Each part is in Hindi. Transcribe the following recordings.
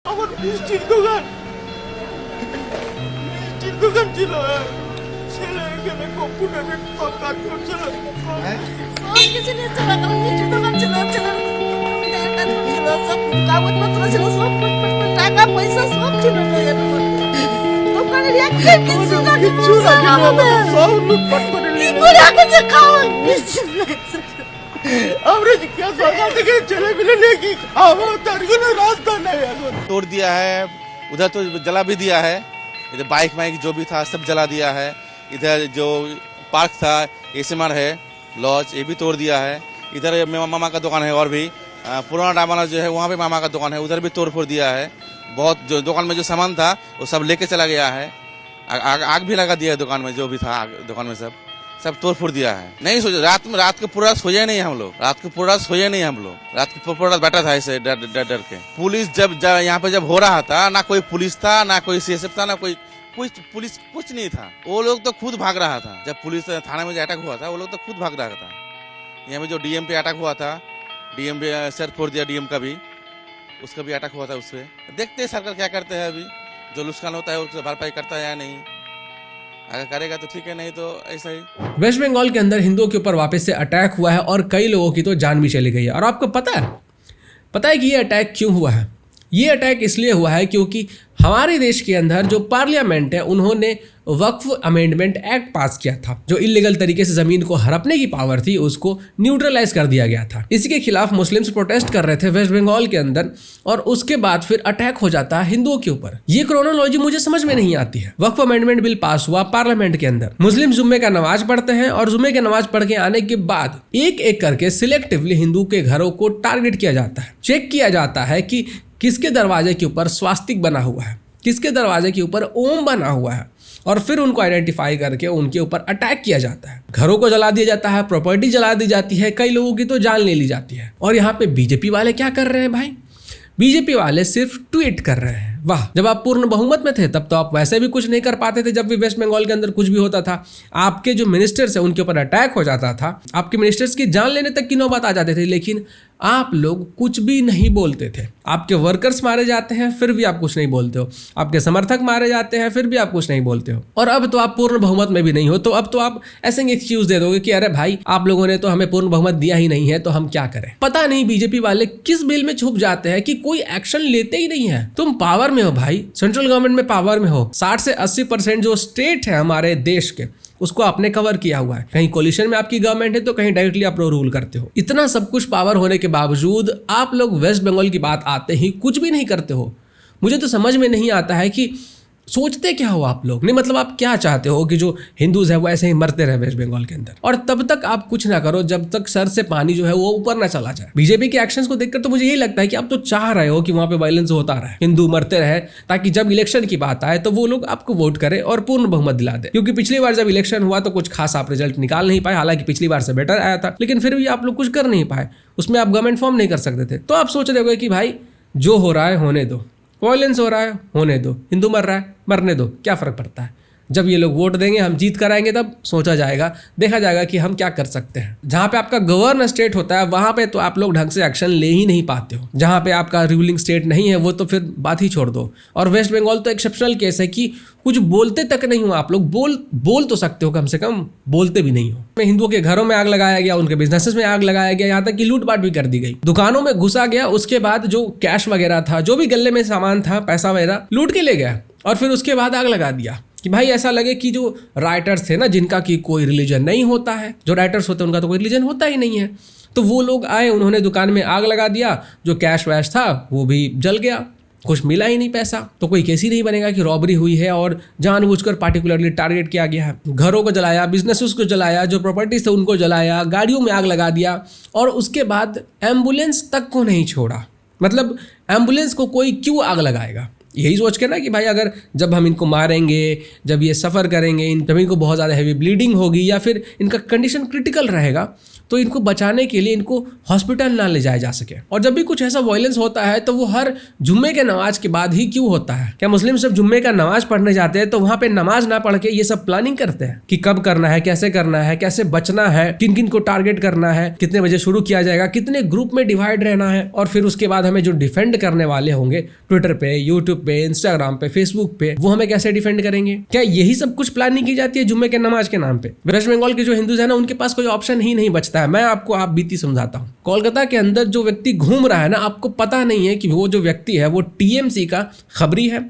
আমার মিষ্টির দোকান ছিল। ছেলে এখানে কম্পিউটারের সব কাজ করছিল। সব কিছু নিয়ে চলে গেল। মিষ্টির দোকান ছিল, ছেলের কাজ ছিল, সব কাগজপত্র ছিল, সব টাকা পয়সা সব ছিল এর মধ্যে। দোকানের একটা কিছু না কিচ্ছু রাখিনি আমাদের, সব লুটপাট করে কি নিয়ে করে আগে যে খাওয়া কিছু নাই। আমরা জিজ্ঞাসা সকাল থেকে ছেলেগুলো নিয়ে কি খাবো তার কোনো রাস্তা নেই এখন। तोड़ दिया है, उधर तो जला भी दिया है, इधर बाइक वाइक जो भी था सब जला दिया है। इधर जो पार्क था एसएमआर है लॉज, ये भी तोड़ दिया है। इधर मेरा मामा का दुकान है और भी पुराना डामाना जो है वहाँ पे मामा का दुकान है, उधर भी तोड़ फोड़ दिया है। बहुत जो दुकान में जो सामान था वो सब लेके चला गया है। आग भी लगा दिया है दुकान में, जो भी था दुकान में सब तोड़ फोड़ दिया है। नहीं सोचा रात को पूरा सोया नहीं हम लोग, रात को पूरा सोया नहीं हम लोग, रात को पूरा बैठा था ऐसे डर के। पुलिस जब यहाँ पे जब हो रहा था ना कोई पुलिस था ना कोई सीएसएफ था ना कोई पुलिस कुछ नहीं था। वो लोग तो खुद भाग रहा था। जब पुलिस थाने में जो अटैक हुआ था वो लोग तो खुद भाग रहा था। यहाँ पे जो डीएम पे अटैक हुआ था, डीएम पे सर फोड़ दिया, डीएम का भी उसका भी अटैक हुआ था उससे। देखते हैं सरकार क्या करते हैं, अभी जो नुकसान होता है उससे भरपाई करता है या नहीं। अगर करेगा तो ठीक है, नहीं तो ऐसा ही। वेस्ट बंगाल के अंदर हिंदुओं के ऊपर वापस से अटैक हुआ है और कई लोगों की तो जान भी चली गई है। और आपको पता है कि ये अटैक क्यों हुआ है? ये अटैक इसलिए हुआ है क्योंकि हमारे देश के अंदर जो पार्लियामेंट है उन्होंने वक्फ अमेंडमेंट एक्ट पास किया था। जो इलीगल तरीके से ज़मीन को हड़पने की पावर थी उसको न्यूट्रलाइज कर दिया गया था। इसी के खिलाफ मुस्लिम्स प्रोटेस्ट कर रहे थे वेस्ट बंगाल के अंदर और उसके बाद फिर अटैक हो जाता है हिंदुओं के ऊपर। ये क्रोनोलॉजी मुझे समझ में नहीं आती है। वक्फ अमेंडमेंट बिल पास हुआ पार्लियामेंट के अंदर, मुस्लिम जुम्मे का नमाज पढ़ते हैं और जुम्मे के नमाज पढ़ के आने के बाद एक एक करके सिलेक्टिवली हिंदू के घरों को टारगेट किया जाता है। चेक किया जाता है कि किसके दरवाजे के ऊपर स्वास्तिक बना हुआ है, किसके दरवाजे के ऊपर ओम बना हुआ है, और फिर उनको आइडेंटिफाई करके उनके ऊपर अटैक किया जाता है। घरों को जला दिया जाता है, प्रॉपर्टी जला दी जाती है, कई लोगों की तो जान ले ली जाती है। और यहाँ पे बीजेपी वाले क्या कर रहे हैं भाई? बीजेपी वाले सिर्फ ट्वीट कर रहे हैं। वाह, जब आप पूर्ण बहुमत में थे तब तो आप वैसे भी कुछ नहीं कर पाते थे। जब भी वेस्ट बंगाल के अंदर कुछ भी होता था, आपके जो मिनिस्टर्स है उनके ऊपर अटैक हो जाता था, आपके मिनिस्टर्स की जान लेने तक की नौबत आ जाती थी, लेकिन आप लोग कुछ भी नहीं बोलते थे। आपके वर्कर्स मारे जाते हैं फिर भी आप कुछ नहीं बोलते हो, आपके समर्थक मारे जाते हैं फिर भी आप कुछ नहीं बोलते हो। और अब तो आप पूर्ण बहुमत में भी नहीं हो, तो अब तो आप ऐसे एक्सक्यूज दे दोगे कि अरे भाई आप लोगों ने तो हमें पूर्ण बहुमत दिया ही नहीं है तो हम क्या करें। पता नहीं बीजेपी वाले किस बिल में छुप जाते हैं कि कोई एक्शन लेते ही नहीं है। तुम पावर में हो भाई, सेंट्रल गवर्नमेंट में पावर में हो, 60 से 80% जो स्टेट है हमारे देश के उसको आपने कवर किया हुआ है। कहीं कोलिशन में आपकी गवर्नमेंट है तो कहीं डायरेक्टली आप रूल करते हो। इतना सब कुछ पावर होने के बावजूद आप लोग वेस्ट बंगाल की बात आते ही कुछ भी नहीं करते हो। मुझे तो समझ में नहीं आता है कि सोचते क्या हो आप लोग। नहीं मतलब आप क्या चाहते हो कि जो हिंदूज है वो ऐसे ही मरते रहे वेस्ट बंगाल के अंदर, और तब तक आप कुछ ना करो जब तक सर से पानी जो है वो ऊपर ना चला जाए। बीजेपी के एक्शंस को देखकर तो मुझे यही लगता है कि आप तो चाह रहे हो कि वहां पे वायलेंस होता रहे, हिंदू मरते रहे, ताकि जब इलेक्शन की बात आए तो वो लोग आपको वोट करें और पूर्ण बहुमत दिला दे। क्योंकि पिछली बार जब इलेक्शन हुआ तो कुछ खास आप रिजल्ट निकाल नहीं पाए, हालांकि पिछली बार से बेटर आया था, लेकिन फिर भी आप लोग कुछ कर नहीं पाए, उसमें आप गवर्नमेंट फॉर्म नहीं कर सकते थे। तो आप सोच रहे हो कि भाई जो हो रहा है होने दो, वायलेंस हो रहा है होने दो, हिंदू मर रहा है मरने दो, क्या फ़र्क पड़ता है। जब ये लोग वोट देंगे, हम जीत कर आएंगे, तब सोचा जाएगा, देखा जाएगा कि हम क्या कर सकते हैं। जहाँ पे आपका गवर्नर स्टेट होता है वहाँ पे तो आप लोग ढंग से एक्शन ले ही नहीं पाते हो। जहाँ पे आपका रूलिंग स्टेट नहीं है वो तो फिर बात ही छोड़ दो। और वेस्ट बंगाल तो एक्सेप्शनल केस है कि कुछ बोलते तक नहीं हो आप लोग। बोल तो सकते हो, कम से कम बोलते भी नहीं हो। हिंदुओं के घरों में आग लगाया गया, उनके बिजनेसेस में आग लगाया गया, यहाँ तक कि लूटपाट भी कर दी गई, दुकानों में घुसा गया, उसके बाद जो कैश वगैरह था, जो भी गले में सामान था, पैसा वगैरह लूट के ले गया, और फिर उसके बाद आग लगा दिया कि भाई ऐसा लगे कि जो राइटर्स थे ना, जिनका कि कोई रिलीजन नहीं होता है, जो राइटर्स होते हैं उनका तो कोई रिलीजन होता ही नहीं है, तो वो लोग आए, उन्होंने दुकान में आग लगा दिया, जो कैश वैश था वो भी जल गया, कुछ मिला ही नहीं पैसा। तो कोई केस ही नहीं बनेगा कि रॉबरी हुई है और जानबूझकर पार्टिकुलरली टारगेट किया गया है। घरों को जलाया, बिजनेसेस को जलाया, जो प्रॉपर्टीज थे उनको जलाया, गाड़ियों में आग लगा दिया, और उसके बाद एम्बुलेंस तक को नहीं छोड़ा। मतलब एम्बुलेंस को कोई क्यों आग लगाएगा? यही सोच के ना कि भाई अगर जब हम इनको मारेंगे, जब ये सफ़र करेंगे, जब इनको बहुत ज़्यादा हैवी ब्लीडिंग होगी या फिर इनका कंडीशन क्रिटिकल रहेगा, तो इनको बचाने के लिए इनको हॉस्पिटल ना ले जाया जा सके। और जब भी कुछ ऐसा वायलेंस होता है तो वो हर जुम्मे के नमाज के बाद ही क्यों होता है? क्या मुस्लिम सब जुम्मे का नमाज पढ़ने जाते हैं तो वहाँ पे नमाज ना पढ़ के ये सब प्लानिंग करते हैं कि कब करना है, कैसे करना है, कैसे बचना है, किन किन को टारगेट करना है, कितने बजे शुरू किया जाएगा, कितने ग्रुप में डिवाइड रहना है, और फिर उसके बाद हमें जो डिफेंड करने वाले होंगे ट्विटर पे, यूट्यूब पे, इंस्टाग्राम पे, फेसबुक पे, वो हमें कैसे डिफेंड करेंगे? क्या यही सब कुछ प्लानिंग की जाती है जुम्मे के नमाज के नाम पे? वेस्ट बंगाल के जो हिंदूज है ना, उनके पास कोई ऑप्शन ही नहीं बचता है। मैं आपको आप बीती समझाता हूँ। कोलकाता के अंदर जो व्यक्ति घूम रहा है ना, आपको पता नहीं है कि वो जो व्यक्ति है वो टीएमसी का खबरी है।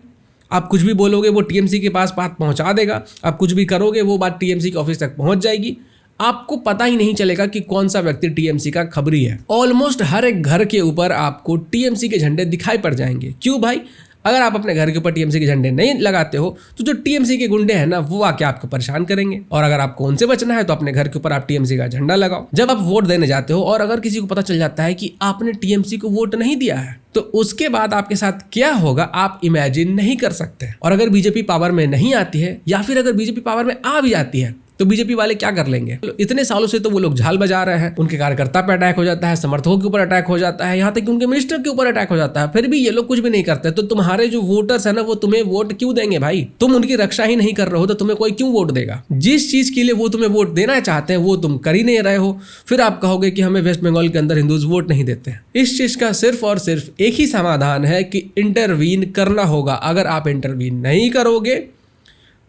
आप कुछ भी बोलोगे वो टीएमसी के पास बात पहुंचा देगा, आप कुछ भी करोगे वो बात टीएमसी के ऑफिस तक पहुंच जाएगी। आपको पता ही नहीं चलेगा कि कौन सा व्यक्ति टीएमसी का खबरी है। ऑलमोस्ट हर एक घर के ऊपर आपको टीएमसी के झंडे दिखाई पड़ जाएंगे। क्यों भाई? अगर आप अपने घर के ऊपर टीएमसी के झंडे नहीं लगाते हो तो जो टीएमसी के गुंडे हैं ना, वो आके आपको परेशान करेंगे। और अगर आपको उनसे बचना है तो अपने घर के ऊपर आप टीएमसी का झंडा लगाओ। जब आप वोट देने जाते हो और अगर किसी को पता चल जाता है कि आपने टीएमसी को वोट नहीं दिया है, तो उसके बाद आपके साथ क्या होगा आप इमेजिन नहीं कर सकते। और अगर बीजेपी पावर में नहीं आती है या फिर अगर बीजेपी पावर में आ भी जाती है तो बीजेपी वाले क्या कर लेंगे? इतने सालों से तो वो लोग झाल बजा रहे हैं, उनके कार्यकर्ता पे अटैक हो जाता है, समर्थकों के ऊपर अटैक हो जाता है, यहाँ तक कि उनके मिनिस्टर के ऊपर अटैक हो जाता है, फिर भी ये लोग कुछ भी नहीं करते। तो तुम्हारे जो वोटर्स है ना, वो तुम्हें वोट क्यों देंगे भाई? तुम उनकी रक्षा ही नहीं कर रहे हो तो तुम्हें कोई क्यों वोट देगा? जिस चीज के लिए वो तुम्हें वोट देना चाहते हैं वो तुम कर ही नहीं रहे हो, फिर आप कहोगे कि हमें वेस्ट बंगाल के अंदर हिंदूज वोट नहीं देते हैं। इस चीज का सिर्फ और सिर्फ एक ही समाधान है कि इंटरवीन करना होगा। अगर आप इंटरवीन नहीं करोगे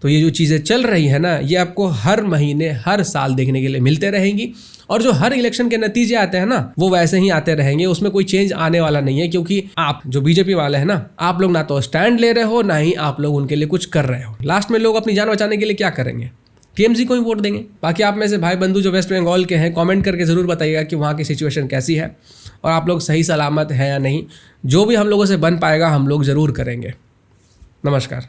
तो ये जो चीज़ें चल रही है ना, ये आपको हर महीने हर साल देखने के लिए मिलते रहेंगी। और जो हर इलेक्शन के नतीजे आते हैं ना, वो वैसे ही आते रहेंगे, उसमें कोई चेंज आने वाला नहीं है। क्योंकि आप जो बीजेपी वाले हैं ना, आप लोग ना तो स्टैंड ले रहे हो, ना ही आप लोग उनके लिए कुछ कर रहे हो। लास्ट में लोग अपनी जान बचाने के लिए क्या करेंगे? टीएमसी को ही वोट देंगे। बाकी आप में से भाई बंधु जो वेस्ट बंगाल के हैं, कमेंट करके ज़रूर बताइएगा कि वहाँ की सिचुएशन कैसी है और आप लोग सही सलामत है या नहीं। जो भी हम लोगों से बन पाएगा हम लोग ज़रूर करेंगे। नमस्कार।